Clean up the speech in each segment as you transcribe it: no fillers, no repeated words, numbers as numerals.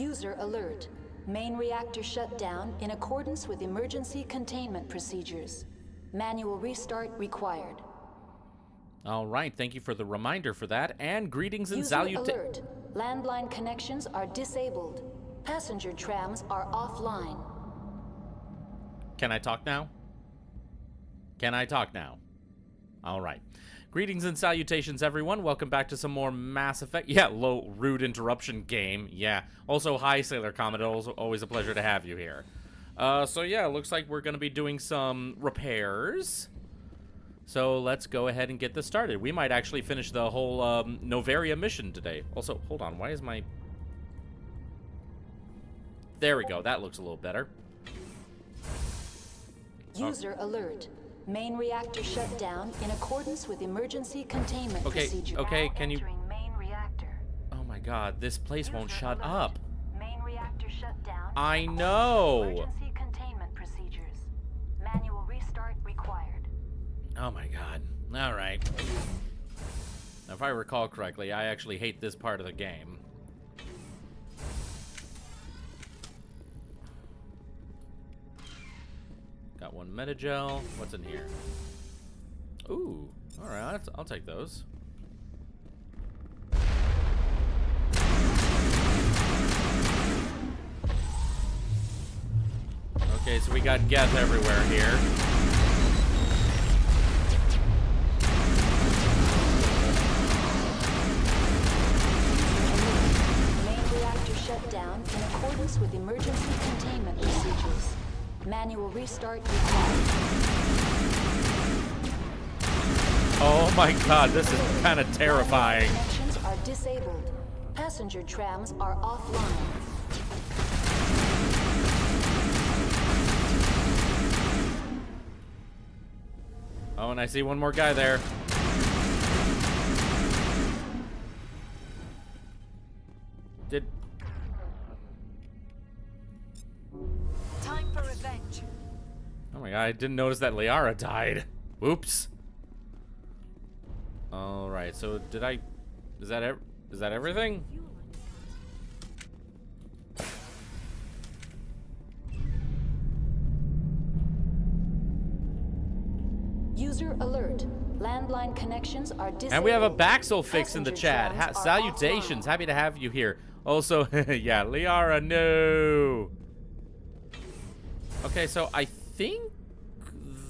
User alert. Main reactor shut down in accordance with emergency containment procedures. Manual restart required. All right, thank you for the reminder for that, and greetings and User salutations. alert. Landline connections are disabled. Passenger trams are offline. Can I talk now? Can I talk now? All right. Greetings and salutations, everyone. Welcome back to some more Mass Effect. Yeah, low, rude interruption game. Yeah. Also, hi, Sailor Commodore. Always a pleasure to have you here. So yeah, it looks like we're gonna be doing some repairs. So let's go ahead and get this started. We might actually finish the whole Novaria mission today. Also, hold on, why is my... There we go, that looks a little better. User alert. Main reactor shut down in accordance with emergency containment procedure. Okay, can you... Main reactor. Oh my god, this place won't shut alert. up. Main reactor shut down. I know. Emergency containment procedures. Manual restart required. Oh my god. All right. Now, if I recall correctly, I actually hate this part of the game. Got one metagel. What's in here? Ooh. All right. I'll take those. Okay, so we got Geth everywhere here. Main reactor shut down in accordance with emergency containment procedures. Manual restart required. Oh my god, this is kind of terrifying. Connections are disabled. Passenger trams are offline. Oh, and I see one more guy there. Did... Time for revenge. Oh my god, I didn't notice that Liara died. Whoops. Alright, so did I... Is that everything? User alert. Landline connections are disabled. And we have a Baxel fix in the Passenger chat. trams are Salutations. offline. Happy to have you here. Also, yeah, Liara, no. Okay, so I think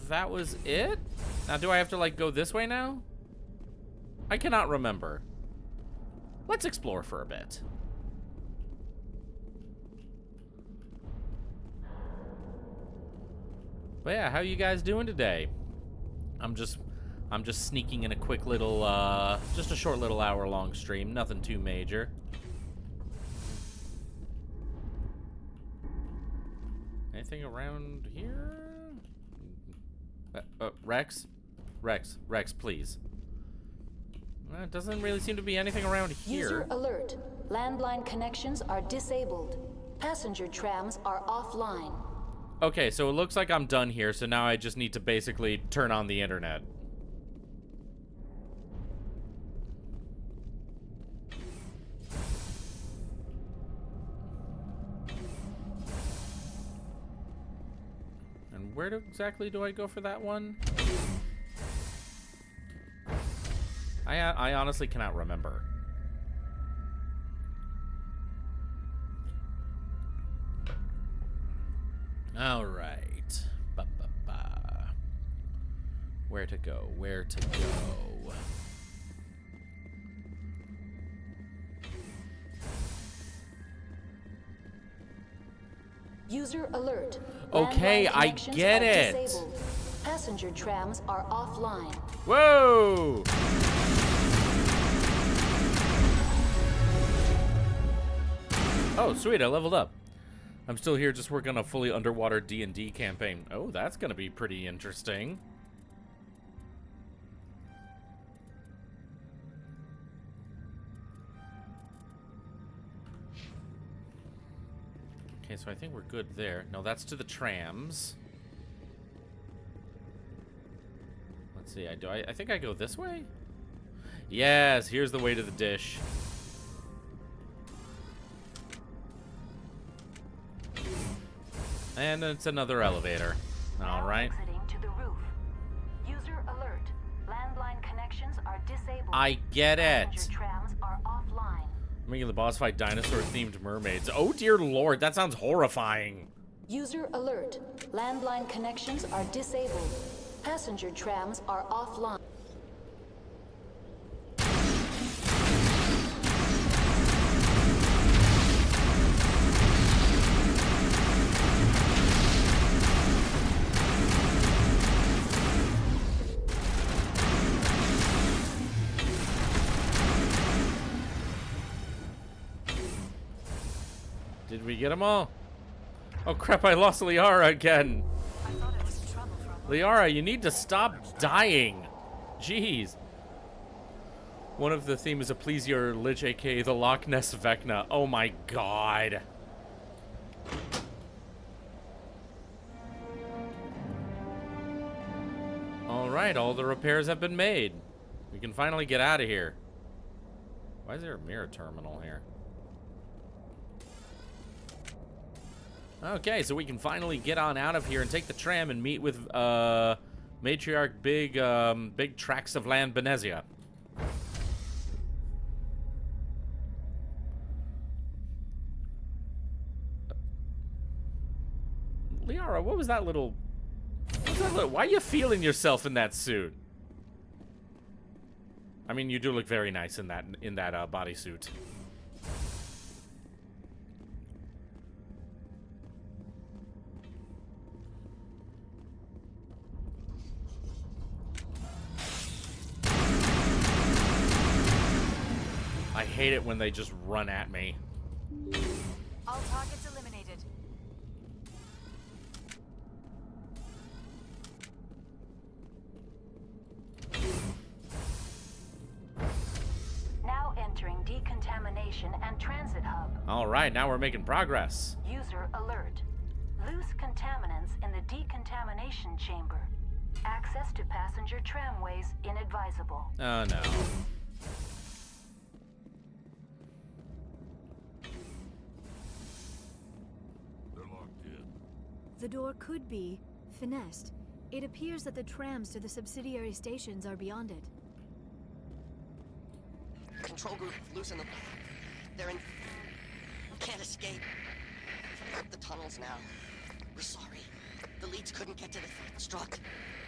that was it. Now, do I have to, like, go this way now? I cannot remember. Let's explore for a bit. But yeah, how you guys doing today? I'm just sneaking in a quick little, just a short little hour-long stream. Nothing too major. Anything around here? Rex? Rex, please. It doesn't really seem to be anything around here. User alert. Landline connections are disabled. Passenger trams are offline. Okay, so it looks like I'm done here, so now I just need to basically turn on the internet. And where exactly do I go for that one? I honestly cannot remember. All right. Where to go? Where to go? User alert. Okay, Landline I connections get are it. disabled. Passenger trams are offline. Whoa! Oh, sweet, I leveled up. I'm still here just working on a fully underwater D&D campaign. Oh, that's gonna be pretty interesting. Okay, so I think we're good there. No, that's to the trams. Let's see, I think I go this way? Yes, here's the way to the dish. And it's another elevator. All right. Exiting to the roof. User alert. Landline connections are disabled. I get it. Passenger trams are offline. Making the boss fight dinosaur-themed mermaids. Oh dear lord, that sounds horrifying. User alert. Landline connections are disabled. Passenger trams are offline. Did we get them all? Oh crap, I lost Liara again. I thought I was in trouble for a moment. Liara, you need to stop dying. Jeez. One of the themes is a Please Your Lich, aka the Loch Ness Vecna. Oh my god. Alright, all the repairs have been made. We can finally get out of here. Why is there a mirror terminal here? Okay, so we can finally get on out of here and take the tram and meet with Matriarch Big Tracts of Land Benezia. Liara, what was that little... Why are you feeling yourself in that suit? I mean, you do look very nice in that bodysuit. I hate it when they just run at me. All targets eliminated. Now entering decontamination and transit hub. All right, now we're making progress. User alert. Loose contaminants in the decontamination chamber. Access to passenger tramways inadvisable. Oh no. They're locked in. The door could be finessed. It appears that the trams to the subsidiary stations are beyond it. Control group, loosen them. They're in... We can't escape. Up the tunnels now. We're sorry. The leads couldn't get to the struck.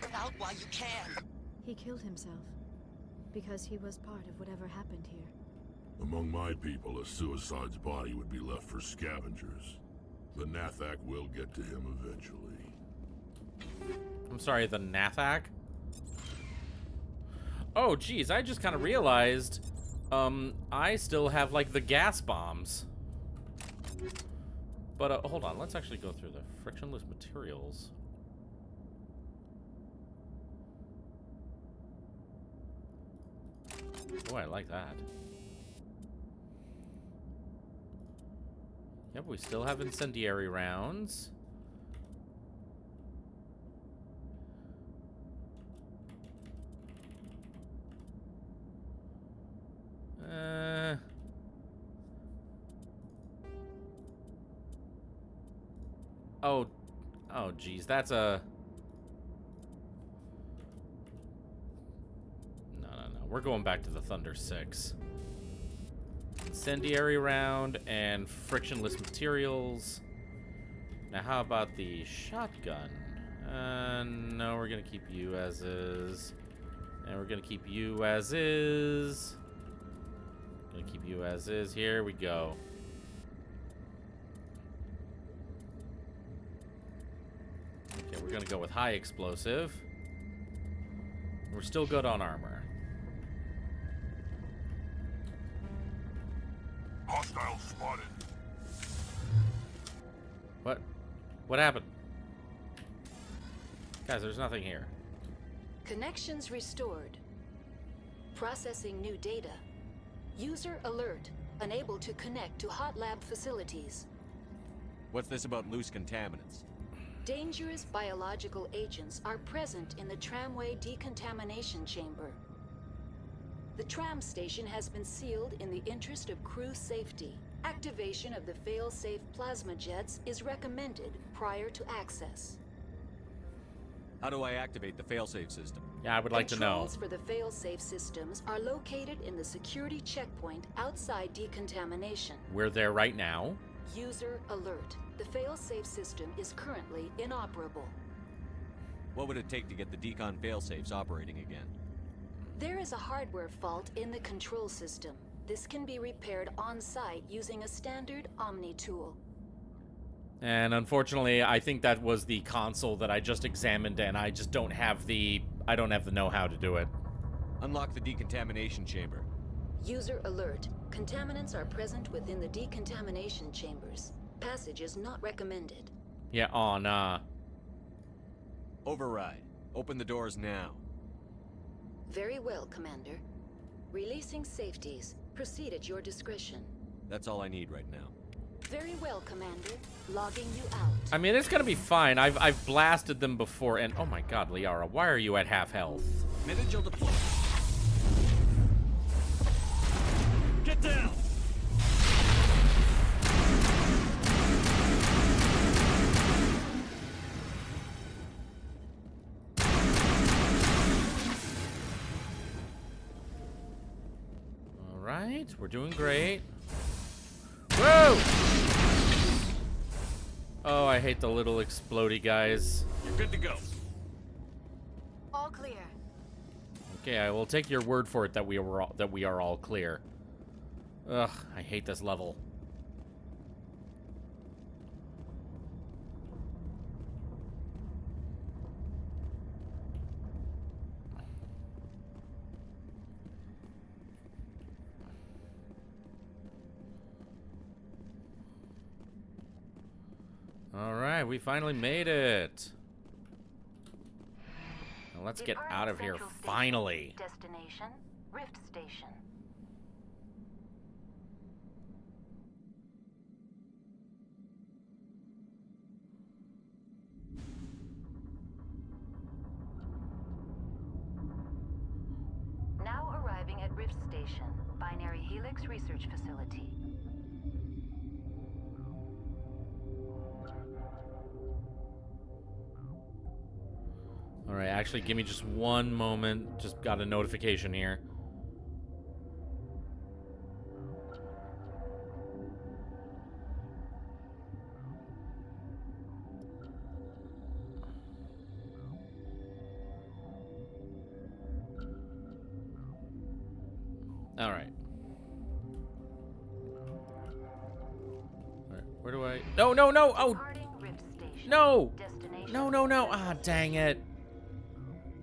Get out while you can. He killed himself because he was part of whatever happened here. Among my people, a suicide's body would be left for scavengers. The Nathak will get to him eventually. I'm sorry, the Nathak? Oh, geez, I just kind of realized, I still have, like, the gas bombs. But, hold on, let's actually go through the frictionless materials. Oh, I like that. Yep, we still have incendiary rounds. Oh, geez, that's a... No. We're going back to the Thunder 6. Incendiary round and frictionless materials. Now, how about the shotgun? No, we're gonna keep you as is. And we're gonna keep you as is. Gonna keep you as is. Here we go. Okay, we're gonna go with high explosive. We're still good on armor. Hostile spotted. What happened? Guys, there's nothing here. Connections restored. Processing new data. User alert. Unable to connect to hot lab facilities. What's this about loose contaminants? Dangerous biological agents are present in the tramway decontamination chamber. The tram station has been sealed in the interest of crew safety. Activation of the fail-safe plasma jets is recommended prior to access. How do I activate the failsafe system? Yeah, I would like to know. Controls for the fail-safe systems are located in the security checkpoint outside decontamination. We're there right now. User alert. The fail-safe system is currently inoperable. What would it take to get the decon failsafes operating again? There is a hardware fault in the control system. This can be repaired on-site using a standard Omni tool. And unfortunately, I think that was the console that I just examined, and I just don't have the know-how to do it. Unlock the decontamination chamber. User alert. Contaminants are present within the decontamination chambers. Passage is not recommended. Yeah, aw, nah. Override. Open the doors now. Very well, Commander. Releasing safeties. Proceed at your discretion. That's all I need right now. Very well, Commander. Logging you out. I mean, it's gonna be fine. I've blasted them before, and oh my god, Liara, why are you at half health? Minute deploy. Get down! Alright, we're doing great. Whoa! Oh, I hate the little explodey guys. You're good to go. All clear. Okay, I will take your word for it that we are all clear. Ugh, I hate this level. All right, we finally made it. Now let's get out of here finally. Destination, Rift Station. Now arriving at Rift Station, Binary Helix Research Facility. All right, actually, give me just one moment. Just got a notification here. All right. All right, where do I? No, no, no! Oh, Departing Rift Station. no! Destination. No, no, no! Ah, dang it!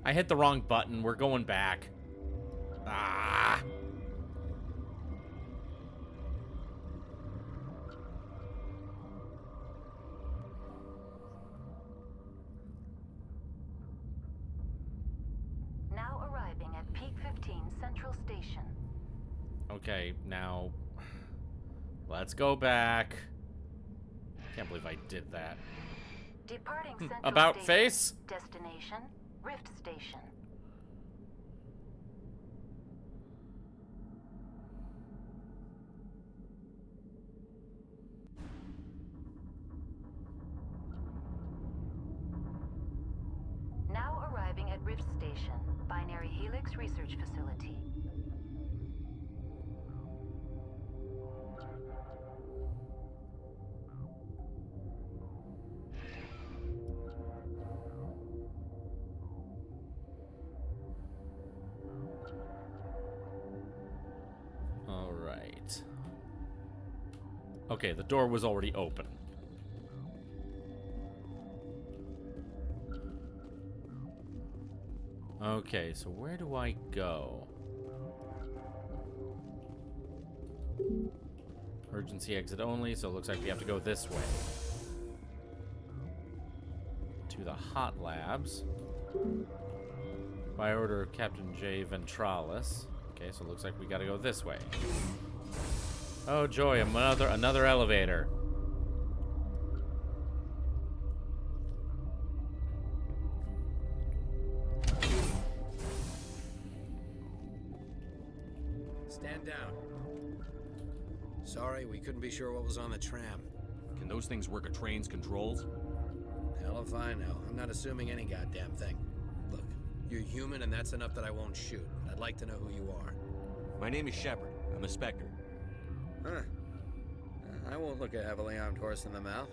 I hit the wrong button. We're going back. Ah! Now arriving at Peak 15 Central Station. Okay, now let's go back. Can't believe I did that. Departing Central About Station. face? Destination, Rift Station. Now arriving at Rift Station, Binary Helix Research Facility. All right. Okay, the door was already open. Okay, so where do I go? Emergency exit only, so it looks like we have to go this way. To the hot labs. By order of Captain J. Ventralis. Okay, so it looks like we gotta go this way. Oh joy, another elevator. Stand down. Sorry, we couldn't be sure what was on the tram. Can those things work a train's controls? Hell if I know. I'm not assuming any goddamn thing. Look, you're human and that's enough that I won't shoot. I'd like to know who you are. My name is Shepard. I'm a Spectre. Huh. I won't look a heavily armed horse in the mouth.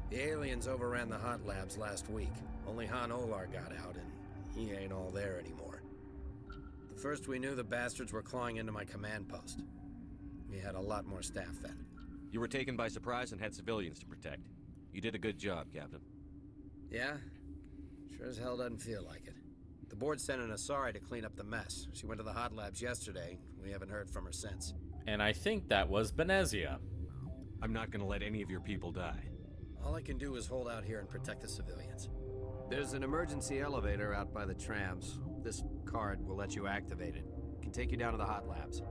The aliens overran the hot labs last week. Only Han Olar got out, and he ain't all there anymore. The first we knew, the bastards were clawing into my command post. We had a lot more staff then. You were taken by surprise and had civilians to protect. You did a good job, Captain. Yeah? Sure as hell doesn't feel like it. The board sent an Asari to clean up the mess. She went to the hot labs yesterday. We haven't heard from her since. And I think that was Benezia. I'm not gonna let any of your people die. All I can do is hold out here and protect the civilians. There's an emergency elevator out by the trams. This card will let you activate it. It can take you down to the hot labs.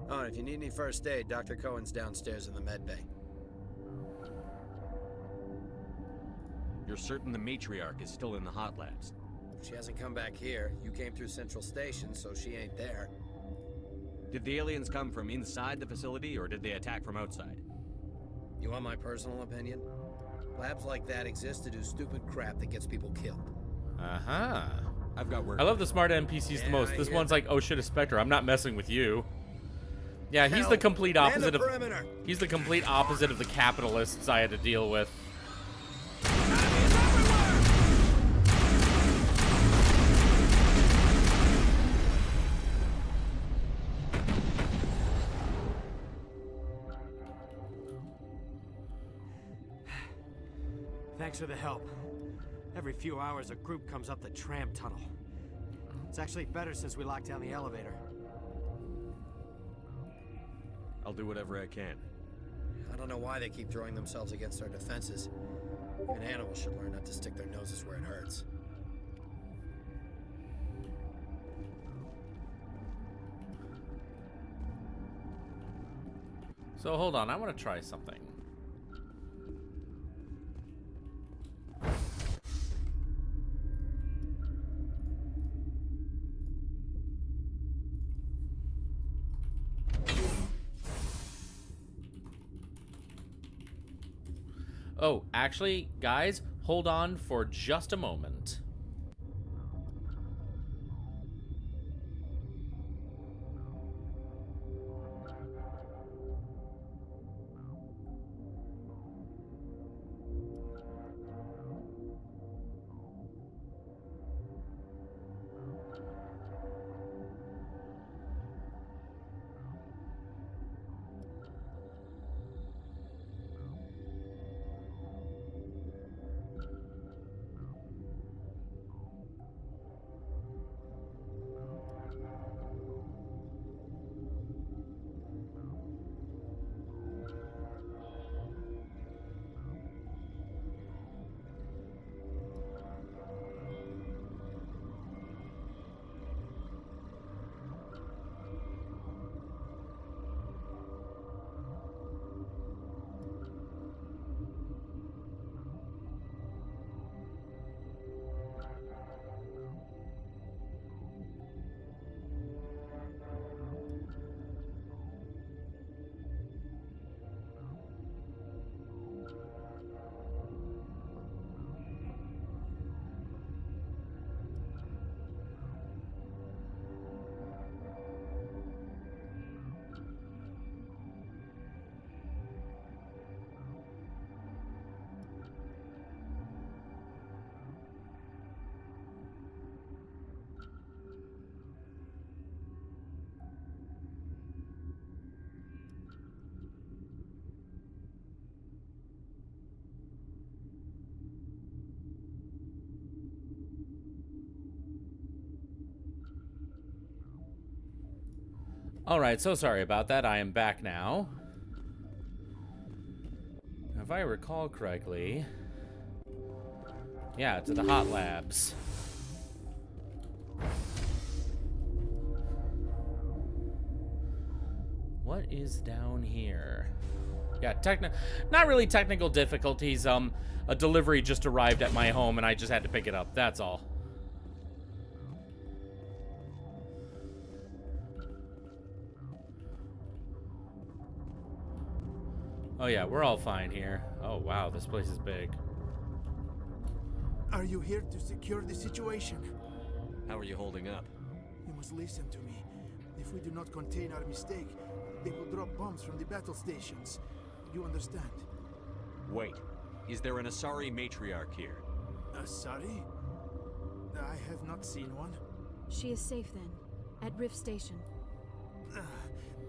Oh, and if you need any first aid, Dr. Cohen's downstairs in the med bay. You're certain the matriarch is still in the hot labs? She hasn't come back here. You came through Central Station, so she ain't there. Did the aliens come from inside the facility, or did they attack from outside? You want my personal opinion? Labs like that exist to do stupid crap that gets people killed. Uh-huh. I've got work. I love the smart NPCs the most. This one's like, oh shit, a Spectre. I'm not messing with you. Yeah, he's the complete opposite of... He's the complete opposite of the capitalists I had to deal with. Thanks for the help. Every few hours, a group comes up the tram tunnel. It's actually better since we locked down the elevator. I'll do whatever I can. I don't know why they keep throwing themselves against our defenses. Even animals should learn not to stick their noses where it hurts. So hold on, I want to try something. Oh, actually, guys, hold on for just a moment. Alright, so sorry about that. I am back now. If I recall correctly... Yeah, to the hot labs. What is down here? Yeah, not really technical difficulties. A delivery just arrived at my home and I just had to pick it up. That's all. Oh yeah, we're all fine here. Oh wow, this place is big. Are you here to secure the situation? How are you holding up? You must listen to me. If we do not contain our mistake, they will drop bombs from the battle stations. You understand? Wait. Is there an Asari matriarch here? Asari? I have not seen one. She is safe then, at Rift Station.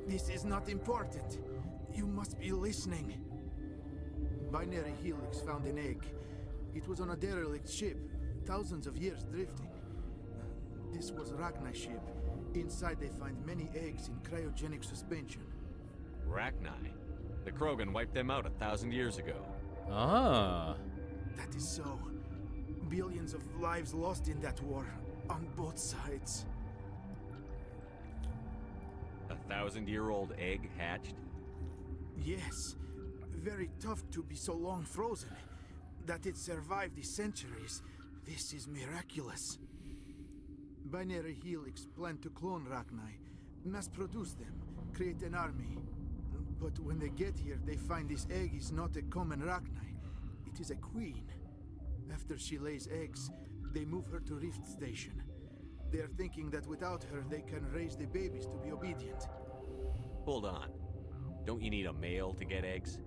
This is not important. You must be listening. Binary Helix found an egg. It was on a derelict ship, thousands of years drifting. This was Rachni's ship. Inside they find many eggs in cryogenic suspension. Rachni? The Krogan wiped them out 1,000 years ago. Ah. That is so. Billions of lives lost in that war, on both sides. 1,000-year-old egg hatched? Yes. Very tough to be so long frozen. That it survived the centuries, this is miraculous. Binary Helix planned to clone Rachni, mass produce them, create an army. But when they get here, they find this egg is not a common Rachni. It is a queen. After she lays eggs, they move her to Rift Station. They are thinking that without her, they can raise the babies to be obedient. Hold on. Don't you need a male to get eggs?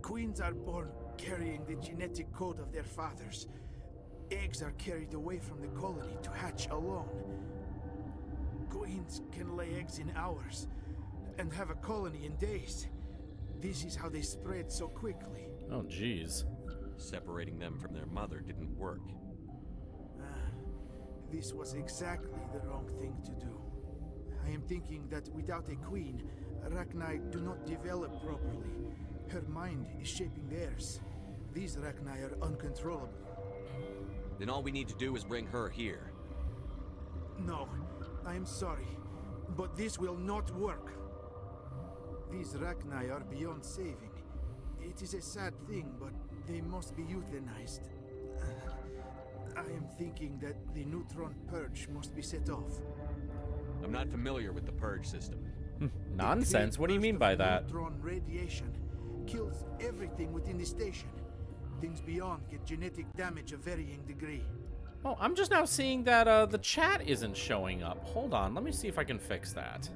Queens are born carrying the genetic code of their fathers. Eggs are carried away from the colony to hatch alone. Queens can lay eggs in hours and have a colony in days. This is how they spread so quickly. Oh, jeez. Separating them from their mother didn't work. This was exactly the wrong thing to do. I am thinking that without a queen, Rachni do not develop properly. Her mind is shaping theirs. These Rachni are uncontrollable. Then all we need to do is bring her here. No, I am sorry, but this will not work. These Rachni are beyond saving. It is a sad thing, but they must be euthanized. I am thinking that the neutron purge must be set off. I'm not familiar with the purge system. Nonsense. What do you mean by that? Neutron radiation kills everything within the station. Things beyond get genetic damage of varying degree. Oh, I'm just now seeing that the chat isn't showing up. Hold on, let me see if I can fix that.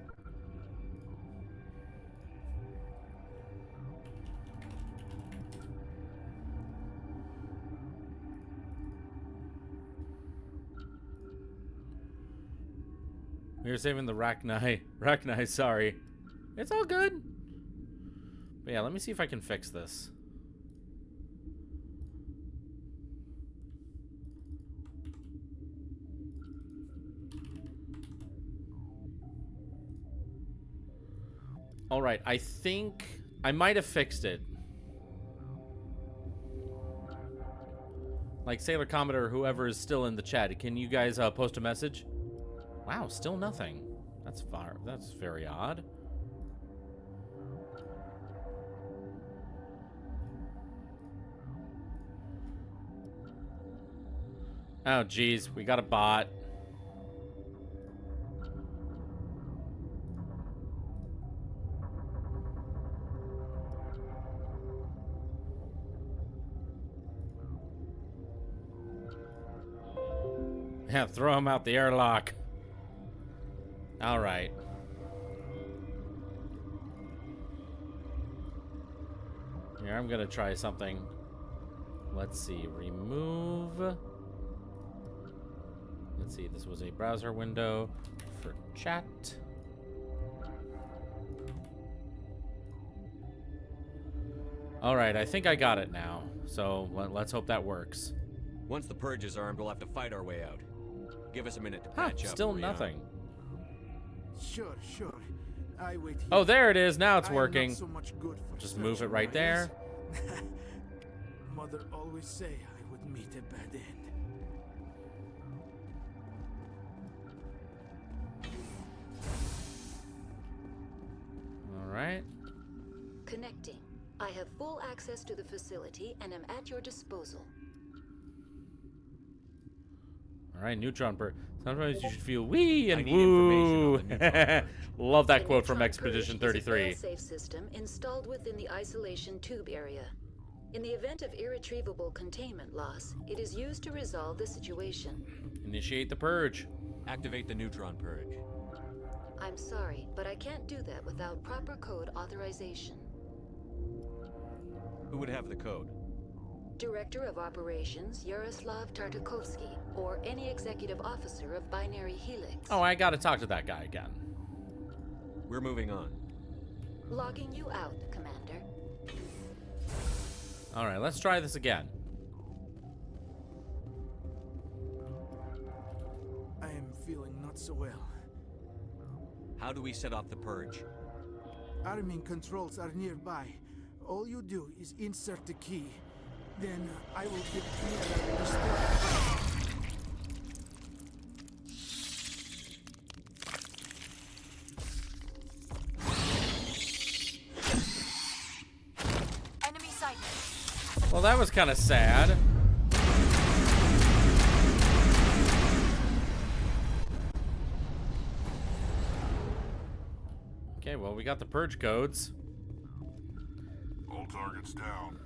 We were saving the Rachni. Rachni, sorry. It's all good. But yeah, let me see if I can fix this. All right, I think I might have fixed it. Like Sailor Commodore or whoever is still in the chat, can you guys post a message? Wow, still nothing. That's very odd. Oh, geez, we got a bot. Yeah, throw him out the airlock. All right. Here, I'm gonna try something. Let's see, remove. Let's see, this was a browser window for chat. All right, I think I got it now. So let's hope that works. Once the purge is armed, we'll have to fight our way out. Give us a minute to patch up. Still nothing. Sure. I wait here. Oh, there it is. Now it's working. So much good for just move it searching right there. Mother always say I would meet a bad end. All right. Connecting. I have full access to the facility and am at your disposal. All right, neutron purge. Sometimes you should feel wee and I need woo. information on the neutron Love that The quote from neutron Expedition purge is a 33. fail-safe system installed within the isolation tube area. In the event of irretrievable containment loss, it is used to resolve the situation. Initiate the purge. Activate the neutron purge. I'm sorry, but I can't do that without proper code authorization. Who would have the code? Director of Operations Yaroslav Tartakovsky, or any executive officer of Binary Helix. Oh, I gotta talk to that guy again. We're moving on. Logging you out, Commander. All right, let's try this again. I am feeling not so well. How do we set off the purge? Arming controls are nearby. All you do is insert the key. Then I will give Mira the store. Enemy sighted. Well, that was kind of sad. Okay, well, we got the purge codes. All targets down.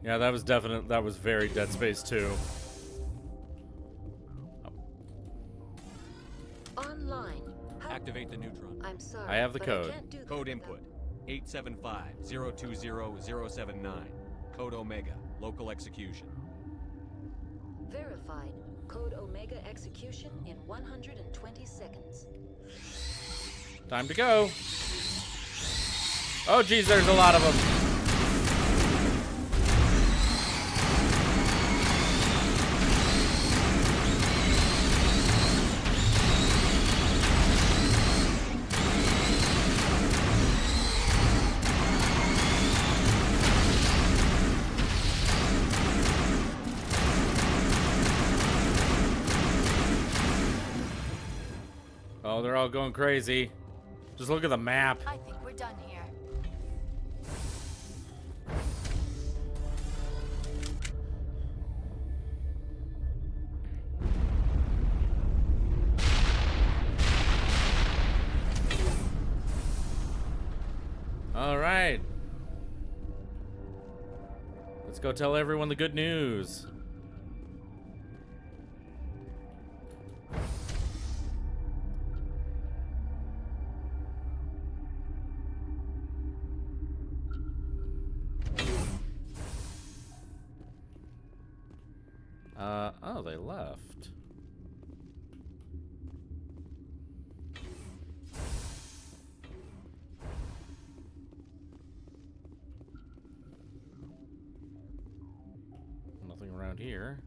Yeah, that was definite. That was very Dead Space 2. Online. How- Activate the neutron. I'm sorry. I have the but code. I can't do that Code without- input 875-020-079. Code Omega. Local execution. Verified. Code Omega execution in 120 seconds. Time to go. Oh, geez, there's a lot of them. Oh, they're all going crazy. Just look at the map. I think we're done here. All right. Let's go tell everyone the good news. Oh, they left. Nothing around here.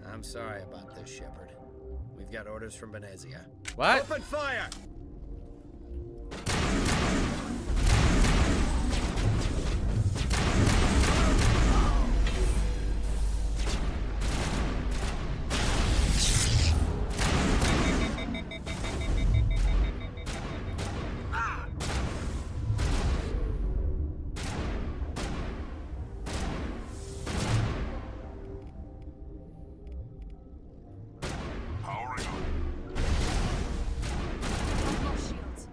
I'm sorry about this, Shepard. We've got orders from Venezia. What? Open fire! Powering up. No shields.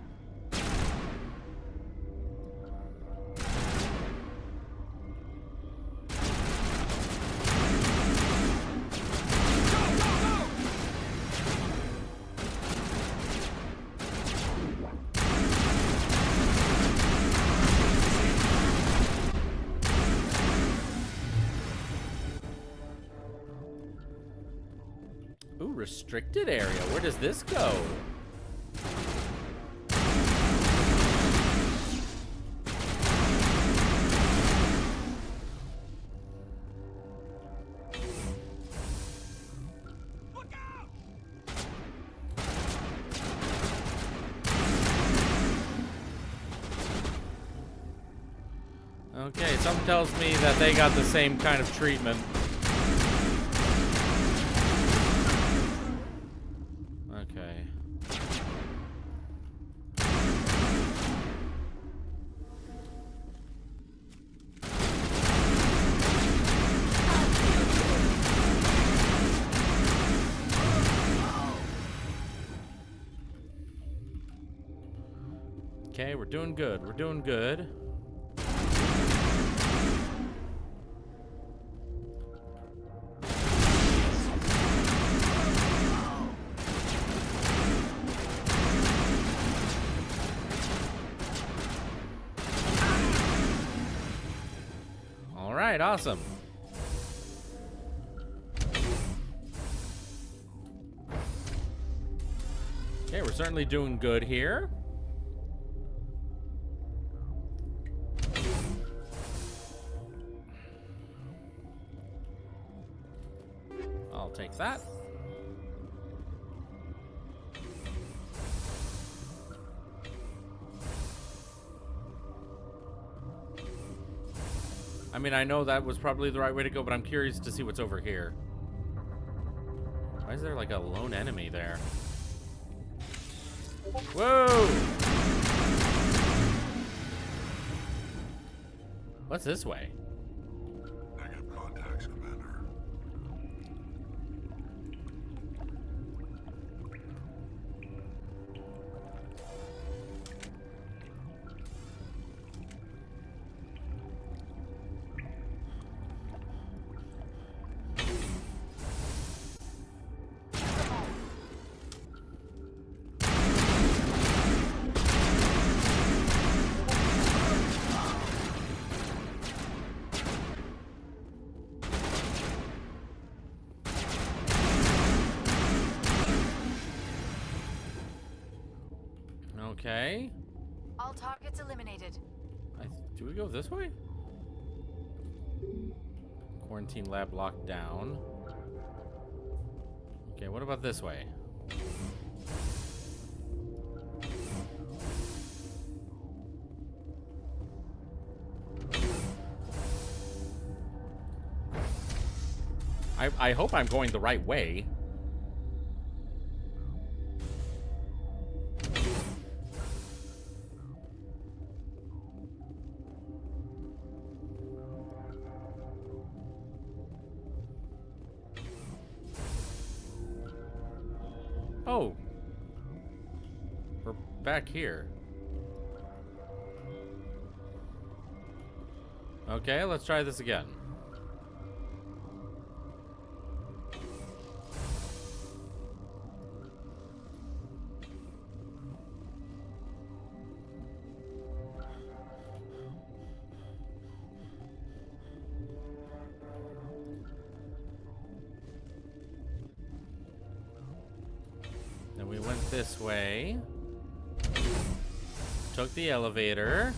Ooh, restricted area. Where does this go? Okay, something tells me that they got the same kind of treatment. Okay. Okay, we're doing good. We're doing good. All right, awesome. Okay, we're certainly doing good here. I'll take that. I mean, I know that was probably the right way to go, but I'm curious to see what's over here. Why is there like a lone enemy there? Whoa! What's this way? Negative contacts, Commander. Okay. All targets eliminated. Do we go this way? Quarantine lab locked down. Okay, what about this way? I hope I'm going the right way. Oh. We're back here. Okay, let's try this again. Then we went this way. Took the elevator.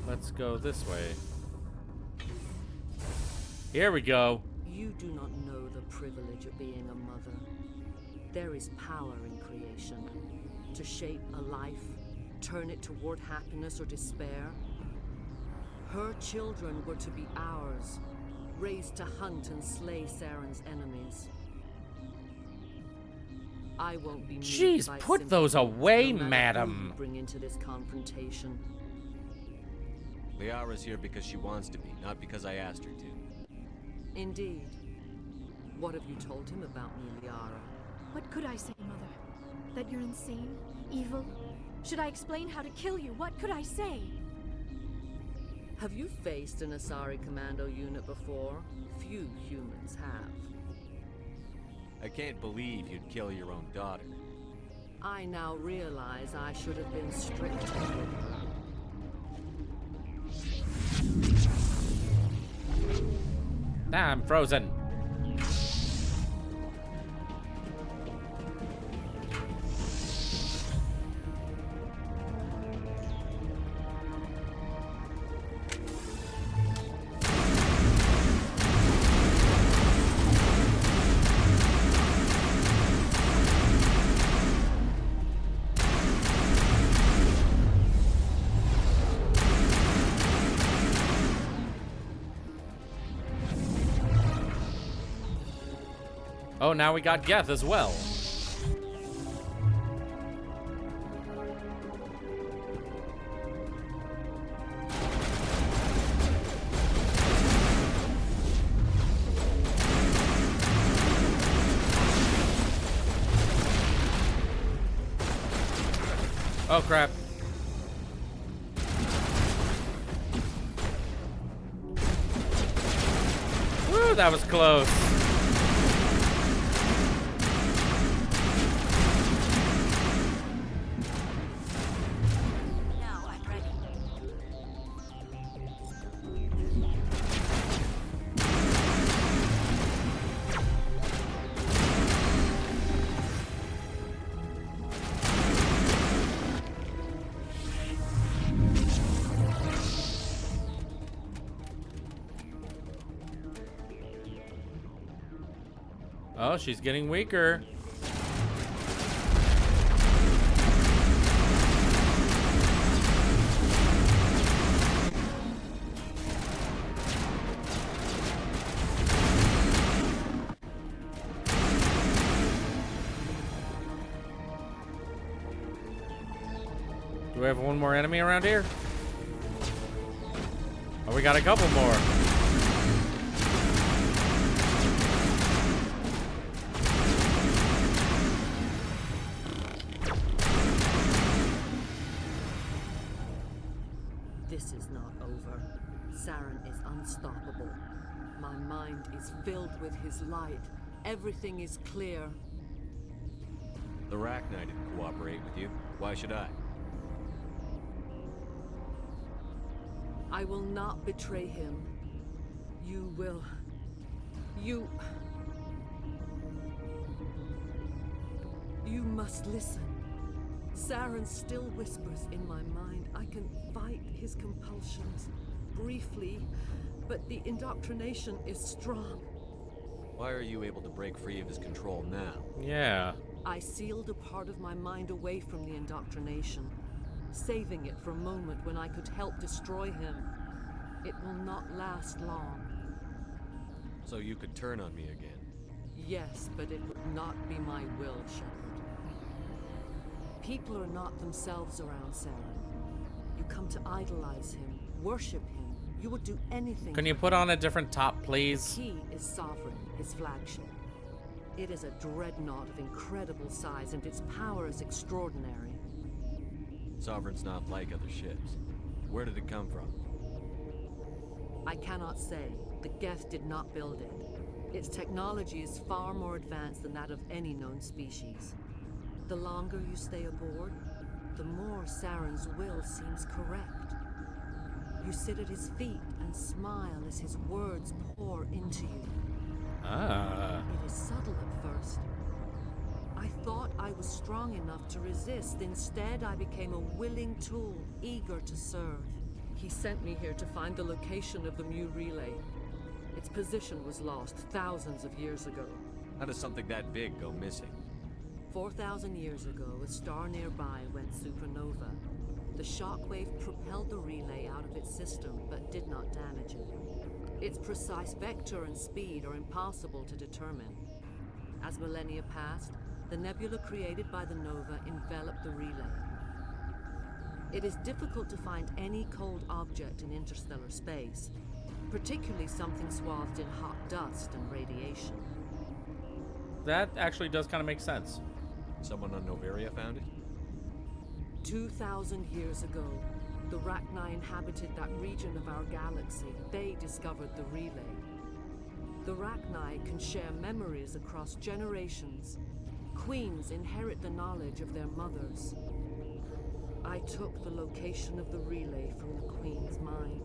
Let's go this way. Here we go. You do not know the privilege of being a mother. There is power in creation. To shape a life, turn it toward happiness or despair. Her children were to be ours, raised to hunt and slay Saren's enemies. I won't be moved Jeez, by put sympathy, those away, no matter who madam. you bring into this confrontation. Liara's here because she wants to be, not because I asked her to. Indeed. What have you told him about me, Liara? What could I say, Mother? That you're insane? Evil? Should I explain how to kill you? What could I say? Have you faced an Asari commando unit before? Few humans have. I can't believe you'd kill your own daughter. I now realize I should have been stricter with her. Ah, I'm frozen. Oh, now we got Geth as well. Oh, crap. Woo, that was close. Now I'm ready. Oh, she's getting weaker. Do we have one more enemy around here? Oh, we got a couple more. This is not over. Saren is unstoppable. My mind is filled with his light. Everything is clear. The Rachni didn't cooperate with you. Why should I? I will not betray him. You will. You must listen. Saren still whispers in my mind. I can fight his compulsions briefly, but the indoctrination is strong. Why are you able to break free of his control now? Yeah. I sealed a part of my mind away from the indoctrination, saving it for a moment when I could help destroy him. It will not last long. So you could turn on me again? Yes, but it would not be my will, Shepard. People are not themselves around Saren. You come to idolize him, worship him. You would do anything. Can you put on a different top, please? He is Sovereign, his flagship. It is a dreadnought of incredible size, and its power is extraordinary. Sovereign's not like other ships. Where did it come from? I cannot say. The Geth did not build it. Its technology is far more advanced than that of any known species. The longer you stay aboard, the more Saren's will seems correct. You sit at his feet and smile as his words pour into you. Ah. It is subtle at first. I thought I was strong enough to resist. Instead, I became a willing tool, eager to serve. He sent me here to find the location of the Mu relay. Its position was lost thousands of years ago. How does something that big go missing? 4,000 years ago, a star nearby went supernova. The shockwave propelled the relay out of its system, but did not damage it. Its precise vector and speed are impossible to determine. As millennia passed, the nebula created by the nova enveloped the relay. It is difficult to find any cold object in interstellar space, particularly something swathed in hot dust and radiation. That actually does kind of make sense. Someone on Noveria found it? 2,000 years ago, the Rachni inhabited that region of our galaxy. They discovered the relay. The Rachni can share memories across generations. Queens inherit the knowledge of their mothers. I took the location of the relay from the Queen's mind.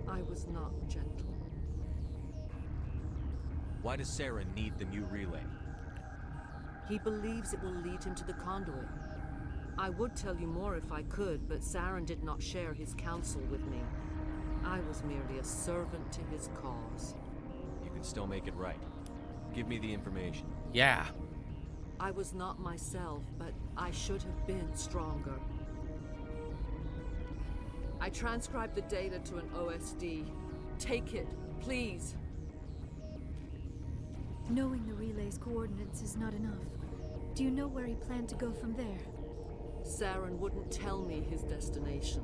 I was not gentle. Why does Saren need the new relay? He believes it will lead him to the conduit. I would tell you more if I could, but Saren did not share his counsel with me. I was merely a servant to his cause. You can still make it right. Give me the information. Yeah. I was not myself, but I should have been stronger. I transcribed the data to an OSD. Take it, please. Knowing the relay's coordinates is not enough. Do you know where he planned to go from there? Saren wouldn't tell me his destination.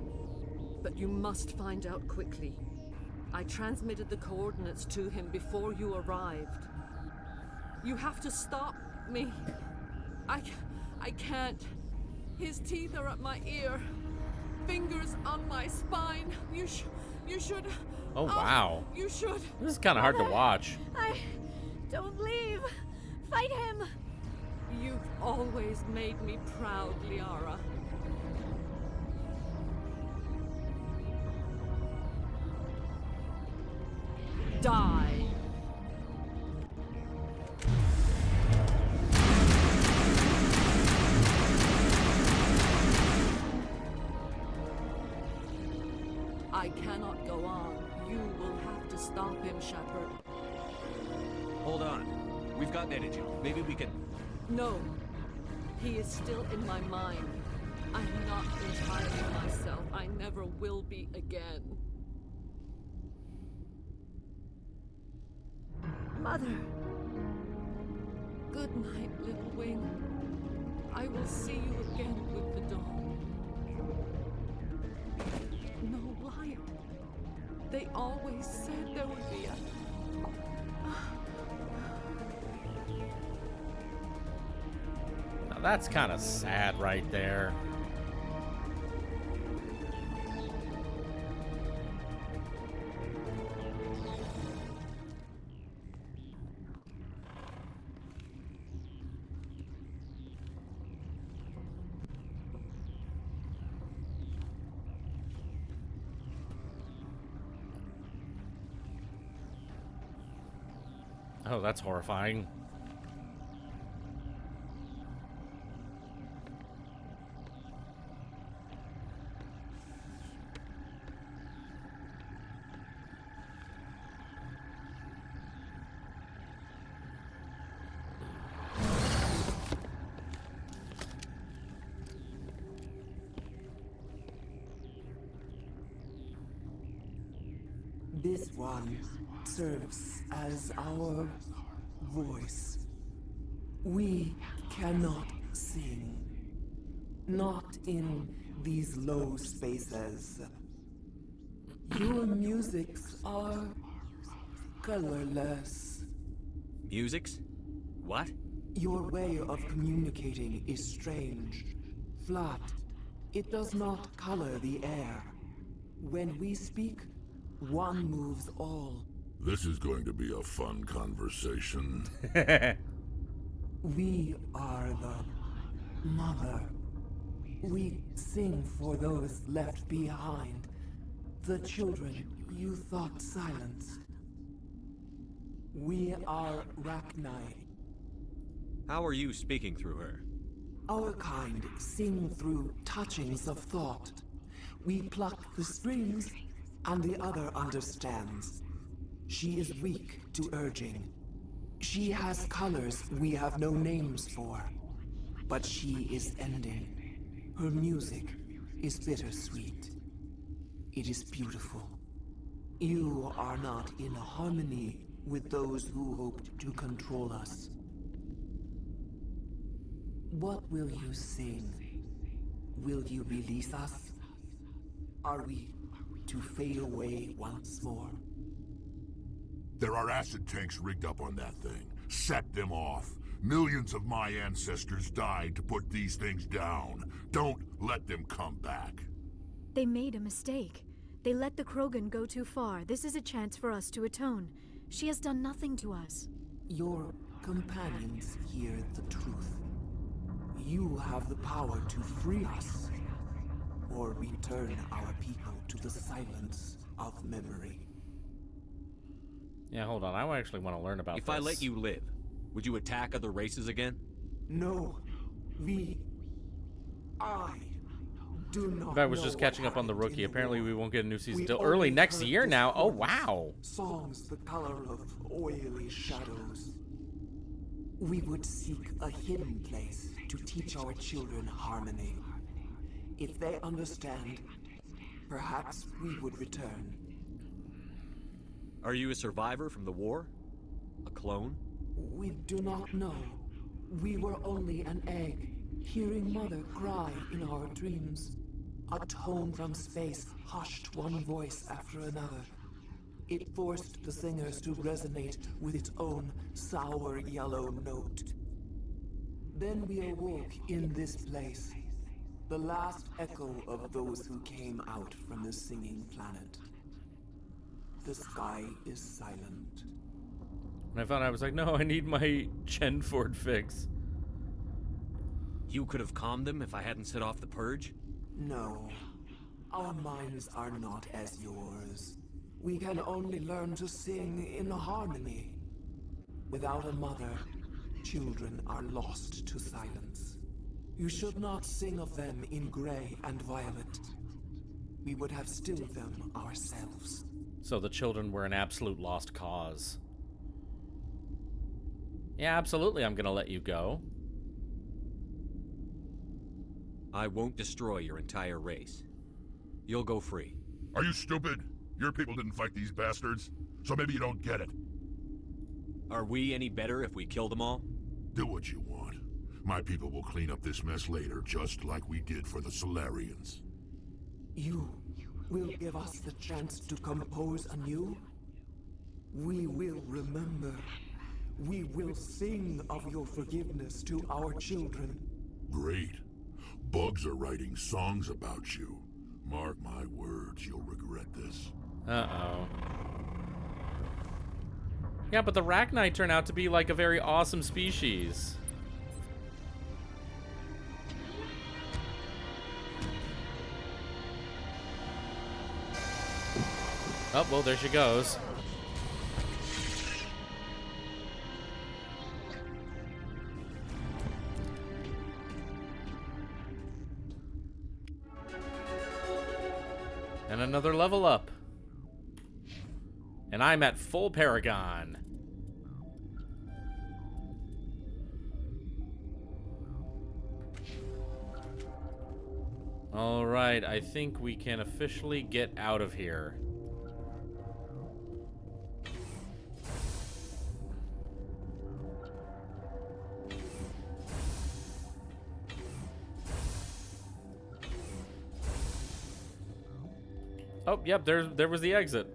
But you must find out quickly. I transmitted the coordinates to him before you arrived. You have to stop me. I can't. His teeth are at my ear. Fingers on my spine. You should... Oh, wow. You should... This is kind of hard to watch. Don't leave! Fight him! You've always made me proud, Liara. Die! I cannot go on. You will have to stop him, Shepard. Hold on. We've got energy. Maybe we can... No. He is still in my mind. I'm not entirely myself. I never will be again. Mother! Good night, little wing. I will see you again with the dawn. No light. They always said there would be a... Now that's kind of sad right there. Oh, that's horrifying. This one serves as our voice. We cannot sing. Not in these low spaces. Your musics are colorless. Musics? What? Your way of communicating is strange. Flat. It does not color the air. When we speak, one moves all. This is going to be a fun conversation. We are the mother. We sing for those left behind. The children you thought silenced. We are Rachni. How are you speaking through her? Our kind sing through touchings of thought. We pluck the strings, and the other understands. She is weak to urging. She has colors we have no names for. But she is ending. Her music is bittersweet. It is beautiful. You are not in harmony with those who hoped to control us. What will you sing? Will you release us? Are we to fade away once more? There are acid tanks rigged up on that thing. Set them off. Millions of my ancestors died to put these things down. Don't let them come back. They made a mistake. They let the Krogan go too far. This is a chance for us to atone. She has done nothing to us. Your companions hear the truth. You have the power to free us, or return our people to the silence of memory. Yeah, hold on. I actually want to learn about this. If I let you live, would you attack other races again? No. I do not I was just catching up on the rookie. Apparently we won't get a new season till early next year now. Oh, wow. Songs the color of oily shadows. We would seek a hidden place to teach our children harmony. If they understand, perhaps we would return. Are you a survivor from the war? A clone? We do not know. We were only an egg, hearing Mother cry in our dreams. A tone from space hushed one voice after another. It forced the singers to resonate with its own sour yellow note. Then we awoke in this place, the last echo of those who came out from the singing planet. The sky is silent. When I found out, I was like, no, I need my Genford fix. You could have calmed them if I hadn't set off the purge? No. Our minds are not as yours. We can only learn to sing in harmony. Without a mother, children are lost to silence. You should not sing of them in gray and violet. We would have stilled them ourselves. So the children were an absolute lost cause. Yeah, absolutely, I'm gonna let you go. I won't destroy your entire race. You'll go free. Are you stupid? Your people didn't fight these bastards, so maybe you don't get it. Are we any better if we kill them all? Do what you want. My people will clean up this mess later, just like we did for the Solarians. You will give us the chance to compose anew? We will remember. We will sing of your forgiveness to our children. Great. Bugs are writing songs about you. Mark my words, you'll regret this. Uh-oh. Yeah, but the Rachni turn out to be like a very awesome species. Oh, well, there she goes. And another level up. And I'm at full Paragon. All right, I think we can officially get out of here. Oh, yep, there was the exit.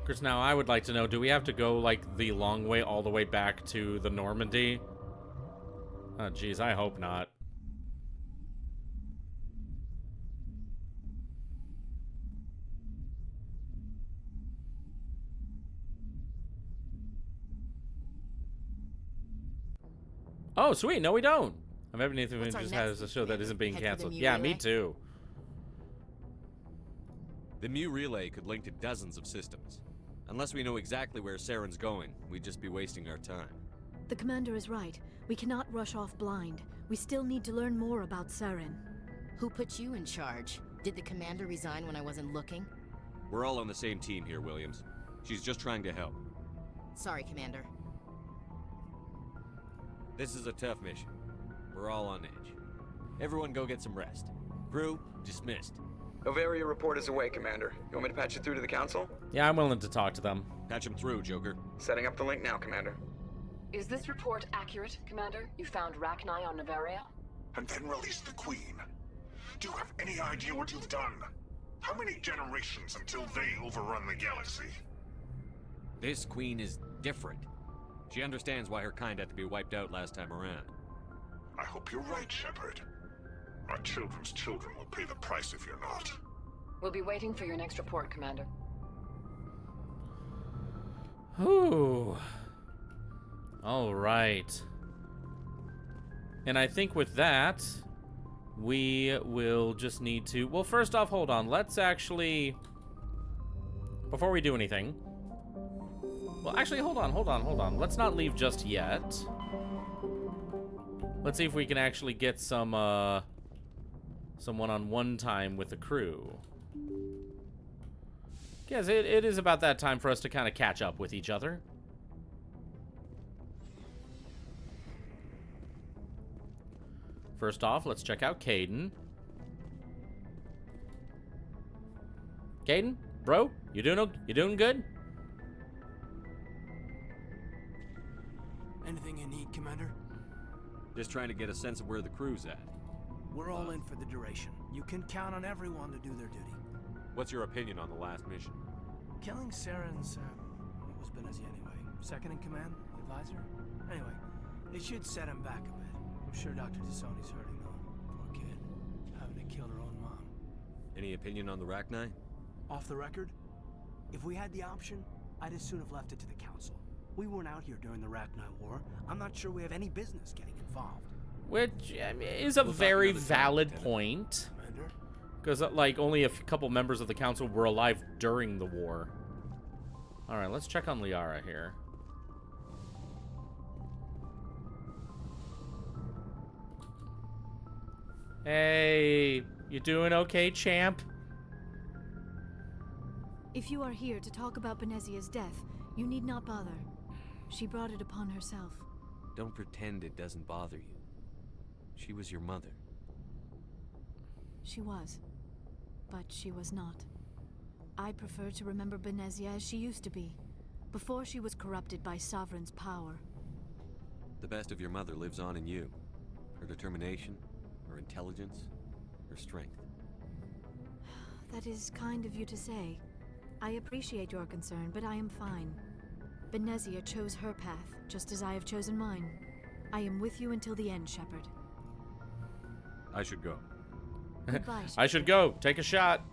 Chris, now I would like to know, do we have to go like the long way all the way back to the Normandy? Oh, geez, I hope not. Oh, sweet. No, we don't. I'm having anything just has a show that isn't being canceled. Yeah, me too. The Mu relay could link to dozens of systems. Unless we know exactly where Saren's going, we'd just be wasting our time. The commander is right. We cannot rush off blind. We still need to learn more about Saren. Who put you in charge? Did the commander resign when I wasn't looking? We're all on the same team here, Williams. She's just trying to help. Sorry, Commander. This is a tough mission. We're all on edge. Everyone go get some rest. Crew, dismissed. Novaria report is away, Commander. You want me to patch it through to the Council? Yeah, I'm willing to talk to them. Patch them through, Joker. Setting up the link now, Commander. Is this report accurate, Commander? You found Rachni on Novaria? And then released the Queen. Do you have any idea what you've done? How many generations until they overrun the galaxy? This Queen is different. She understands why her kind had to be wiped out last time around. I hope you're right, Shepard. Our children's children will pay the price if you're not. We'll be waiting for your next report, Commander. Whew. All right. And I think with that, we will just need to... Well, first off, hold on. Let's actually... Before we do anything... Well, actually, hold on. Let's not leave just yet. Let's see if we can actually get some one-on-one time with the crew. Yes, it is about that time for us to kind of catch up with each other. First off, let's check out Caden. Caden, bro, you doing good? Anything you need, Commander? Just trying to get a sense of where the crew's at. We're all in for the duration. You can count on everyone to do their duty. What's your opinion on the last mission? Killing Saren's, he was busy anyway. Second in command, advisor. Anyway, it should set him back a bit. I'm sure Dr. Tassoni's hurting though. Poor kid, having to kill her own mom. Any opinion on the Rachni? Off the record, if we had the option, I'd as soon have left it to the Council. We weren't out here during the Rachni War. I'm not sure we have any business getting involved. Which I mean, is a very valid point. Because, like, only a couple members of the council were alive during the war. Alright, let's check on Liara here. Hey, you doing okay, champ? If you are here to talk about Benezia's death, you need not bother. She brought it upon herself. Don't pretend it doesn't bother you. She was your mother. She was. But she was not. I prefer to remember Benezia as she used to be, before she was corrupted by Sovereign's power. The best of your mother lives on in you. Her determination, her intelligence, her strength. That is kind of you to say. I appreciate your concern, but I am fine. Benezia chose her path, just as I have chosen mine. I am with you until the end, Shepard. I should go. Goodbye, I should go. Take a shot.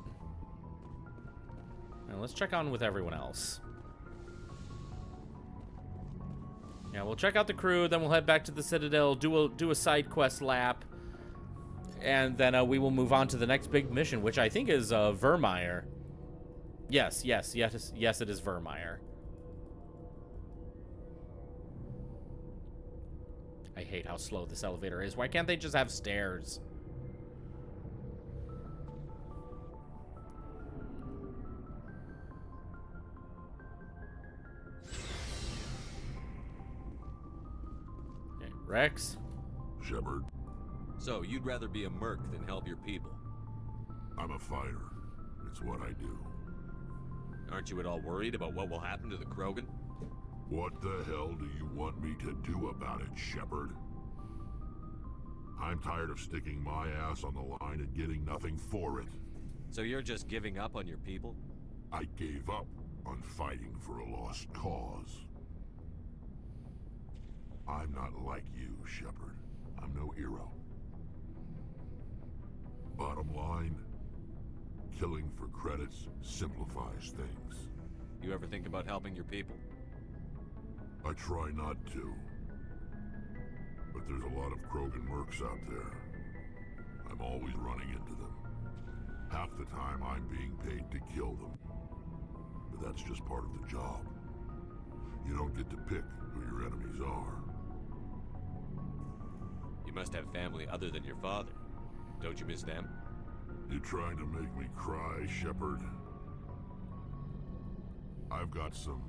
Now let's check on with everyone else. Yeah, we'll check out the crew, then we'll head back to the Citadel, do a side quest lap, and then we will move on to the next big mission, which I think is Vermeer. Yes, it is Vermeer. I hate how slow this elevator is. Why can't they just have stairs? Okay, Rex? Shepard? So, you'd rather be a merc than help your people? I'm a fighter. It's what I do. Aren't you at all worried about what will happen to the Krogan? What the hell do you want me to do about it, Shepard? I'm tired of sticking my ass on the line and getting nothing for it. So you're just giving up on your people? I gave up on fighting for a lost cause. I'm not like you, Shepard. I'm no hero. Bottom line, killing for credits simplifies things. You ever think about helping your people? I try not to. But there's a lot of Krogan mercs out there. I'm always running into them. Half the time I'm being paid to kill them. But that's just part of the job. You don't get to pick who your enemies are. You must have family other than your father. Don't you miss them? You trying to make me cry, Shepard? I've got some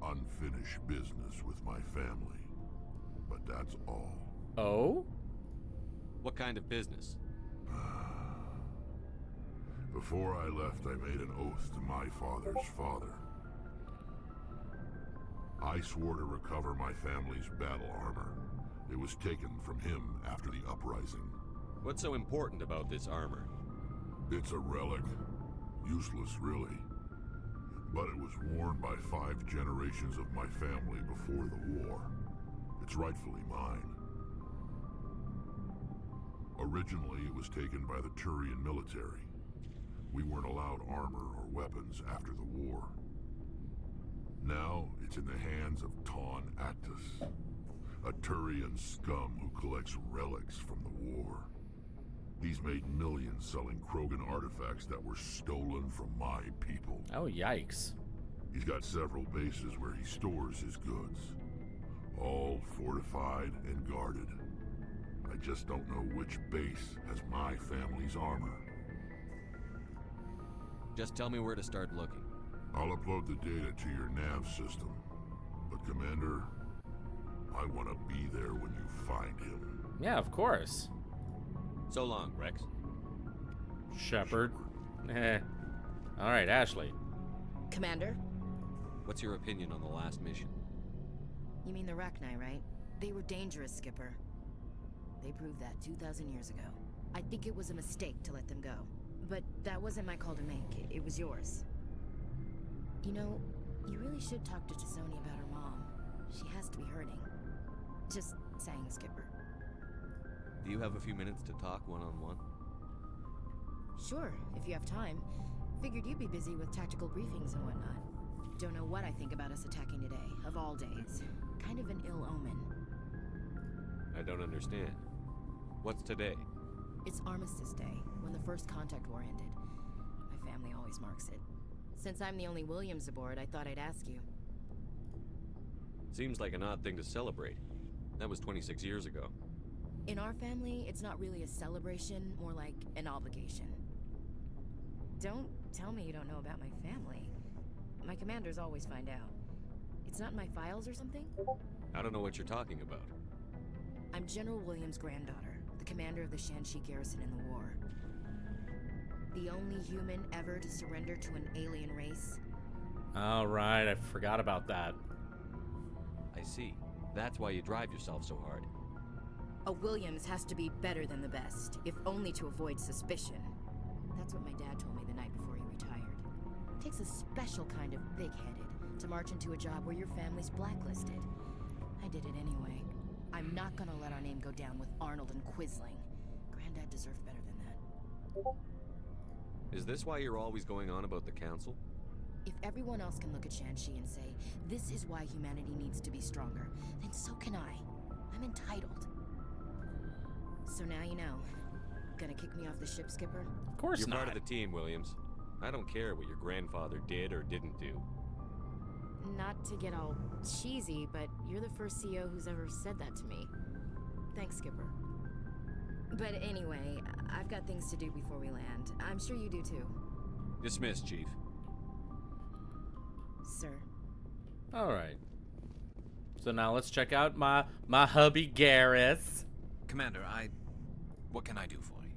unfinished business with my family. But that's all. Oh? What kind of business? Before I left, I made an oath to my father's father. I swore to recover my family's battle armor. It was taken from him after the uprising. What's so important about this armor? It's a relic. Useless, really. But it was worn by 5 generations of my family before the war. It's rightfully mine. Originally, it was taken by the Turian military. We weren't allowed armor or weapons after the war. Now, it's in the hands of Ton Actus, a Turian scum who collects relics from the war. He's made millions selling Krogan artifacts that were stolen from my people. Oh, yikes. He's got several bases where he stores his goods. All fortified and guarded. I just don't know which base has my family's armor. Just tell me where to start looking. I'll upload the data to your nav system. But Commander, I want to be there when you find him. Yeah, of course. So long, Rex. Shepard. Alright, Ashley. Commander? What's your opinion on the last mission? You mean the Rachni, right? They were dangerous, Skipper. They proved that 2,000 years ago. I think it was a mistake to let them go. But that wasn't my call to make. It was yours. You know, you really should talk to T'Soni about her mom. She has to be hurting. Just saying, Skipper. Do you have a few minutes to talk one-on-one? Sure, if you have time. Figured you'd be busy with tactical briefings and whatnot. Don't know what I think about us attacking today, of all days. Kind of an ill omen. I don't understand. What's today? It's Armistice Day, when the First Contact War ended. My family always marks it. Since I'm the only Williams aboard, I thought I'd ask you. Seems like an odd thing to celebrate. That was 26 years ago. In our family, it's not really a celebration, more like an obligation. Don't tell me you don't know about my family. My commanders always find out. It's not in my files or something? I don't know what you're talking about. I'm General Williams' granddaughter, the commander of the Shanxi garrison in the war. The only human ever to surrender to an alien race. All right, I forgot about that. I see. That's why you drive yourself so hard. A Williams has to be better than the best, if only to avoid suspicion. That's what my dad told me the night before he retired. It takes a special kind of big-headed to march into a job where your family's blacklisted. I did it anyway. I'm not gonna let our name go down with Arnold and Quisling. Granddad deserved better than that. Is this why you're always going on about the Council? If everyone else can look at Shanxi and say, this is why humanity needs to be stronger, then so can I. I'm entitled. So now you know. Gonna kick me off the ship, Skipper? Of course You're not. part of the team, Williams. I don't care what your grandfather did or didn't do. Not to get all cheesy, but you're the first CEO who's ever said that to me. Thanks, Skipper. But anyway, I've got things to do before we land. I'm sure you do too. Dismissed, Chief. Sir. All right. So now let's check out my hubby Garrus. Commander, what can I do for you?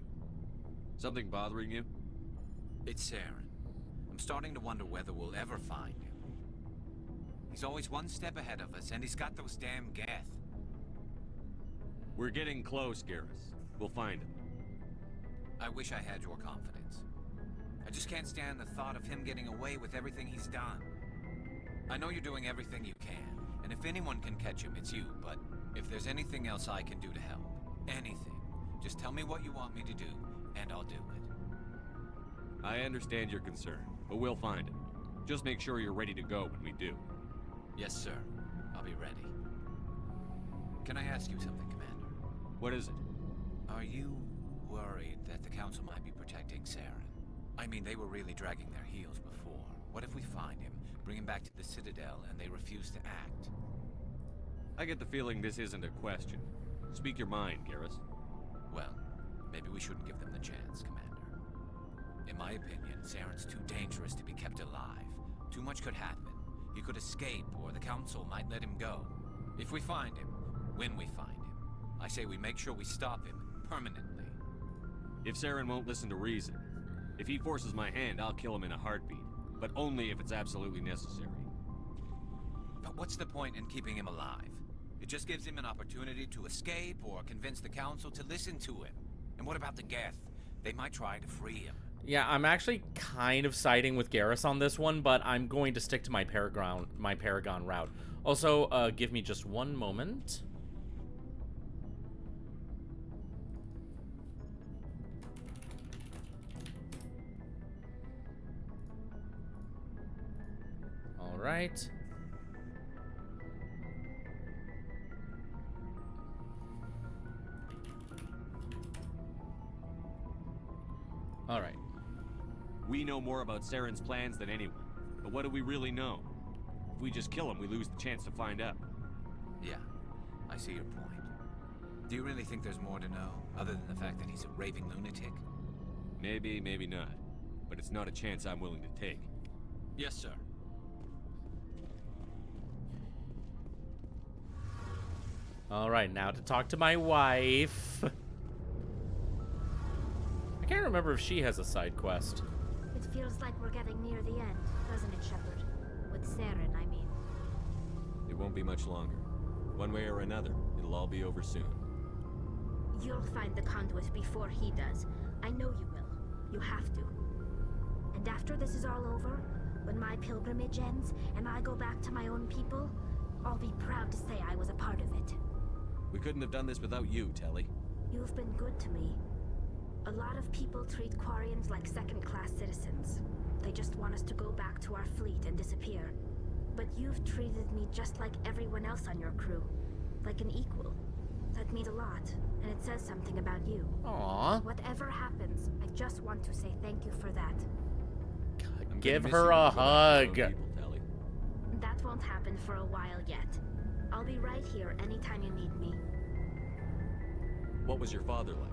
Something bothering you? It's Saren. I'm starting to wonder whether we'll ever find him. He's always one step ahead of us, and he's got those damn Geth. We're getting close, Garrus. We'll find him. I wish I had your confidence. I just can't stand the thought of him getting away with everything he's done. I know you're doing everything you can, and if anyone can catch him, it's you, but if there's anything else I can do to help, anything, just tell me what you want me to do, and I'll do it. I understand your concern, but we'll find him. Just make sure you're ready to go when we do. Yes, sir. I'll be ready. Can I ask you something, Commander? What is it? Are you worried that the Council might be protecting Saren? I mean, they were really dragging their heels before. What if we find him, bring him back to the Citadel, and they refuse to act? I get the feeling this isn't a question. Speak your mind, Garrus. Well, maybe we shouldn't give them the chance, Commander. In my opinion, Saren's too dangerous to be kept alive. Too much could happen. He could escape, or the Council might let him go. If we find him, when we find him, I say we make sure we stop him permanently. If Saren won't listen to reason, if he forces my hand, I'll kill him in a heartbeat. But only if it's absolutely necessary. But what's the point in keeping him alive? It just gives him an opportunity to escape or convince the Council to listen to him. And what about the Geth? They might try to free him. Yeah, I'm actually kind of siding with Garrus on this one, but I'm going to stick to my Paragon route. Also, give me just one moment. All right. All right. We know more about Saren's plans than anyone. But what do we really know? If we just kill him, we lose the chance to find out. Yeah, I see your point. Do you really think there's more to know, other than the fact that he's a raving lunatic? Maybe, maybe not. But it's not a chance I'm willing to take. Yes, sir. All right, now to talk to my wife. I can't remember if she has a side quest. It feels like we're getting near the end, doesn't it, Shepard? With Saren, I mean. It won't be much longer. One way or another, it'll all be over soon. You'll find the conduit before he does. I know you will. You have to. And after this is all over, when my pilgrimage ends and I go back to my own people, I'll be proud to say I was a part of it. We couldn't have done this without you, Telly. You've been good to me. A lot of people treat Quarians like second-class citizens. They just want us to go back to our fleet and disappear. But you've treated me just like everyone else on your crew. Like an equal. That means a lot, and it says something about you. Aww. Whatever happens, I just want to say thank you for that. God, I'm Give gonna miss her you when a you go back to your own hug. people, Tally. That won't happen for a while yet. I'll be right here anytime you need me. What was your father like?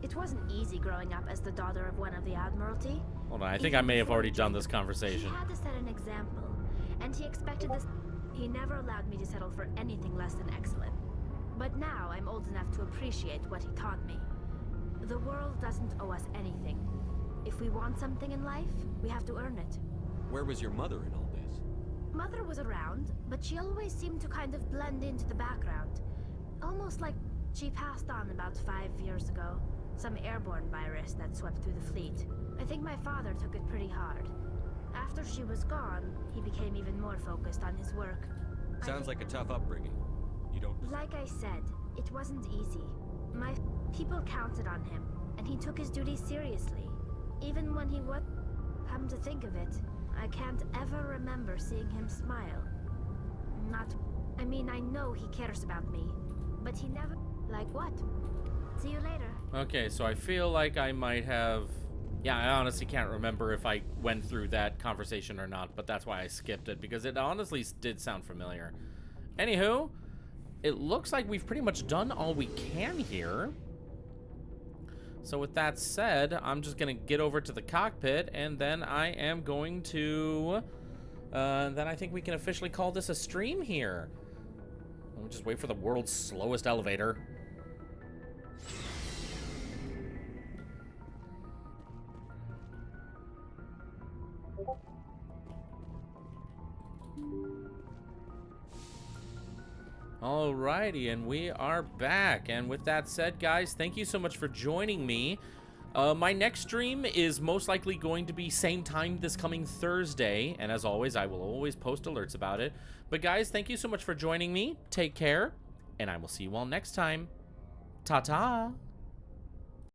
It wasn't easy growing up as the daughter of one of the Admiralty. Hold on, I think Even I may have before already he done joined this the- conversation. He had to set an example, and he expected this. He never allowed me to settle for anything less than excellent. But now I'm old enough to appreciate what he taught me. The world doesn't owe us anything. If we want something in life, we have to earn it. Where was your mother in all this? Mother was around, but she always seemed to kind of blend into the background. Almost like she passed on about 5 years ago. Some airborne virus that swept through the fleet. I think my father took it pretty hard. After she was gone, he became even more focused on his work. Sounds like a tough upbringing. You don't... Like I said, it wasn't easy. My people counted on him, and he took his duties seriously. Even when he would... Come to think of it, I can't ever remember seeing him smile. Not... I mean, I know he cares about me, but he never... Like what? See you later. Okay, so I feel like I might have... Yeah, I honestly can't remember if I went through that conversation or not, but that's why I skipped it, because it honestly did sound familiar. Anywho, it looks like we've pretty much done all we can here. So with that said, I'm just going to get over to the cockpit, and then I am going to... then I think we can officially call this a stream here. Let me just wait for the world's slowest elevator. Alrighty, and we are back. And with that said, guys, thank you so much for joining me. My next stream is most likely going to be same time this coming Thursday. And as always, I will always post alerts about it. But guys, thank you so much for joining me. Take care, and I will see you all next time. Ta-ta!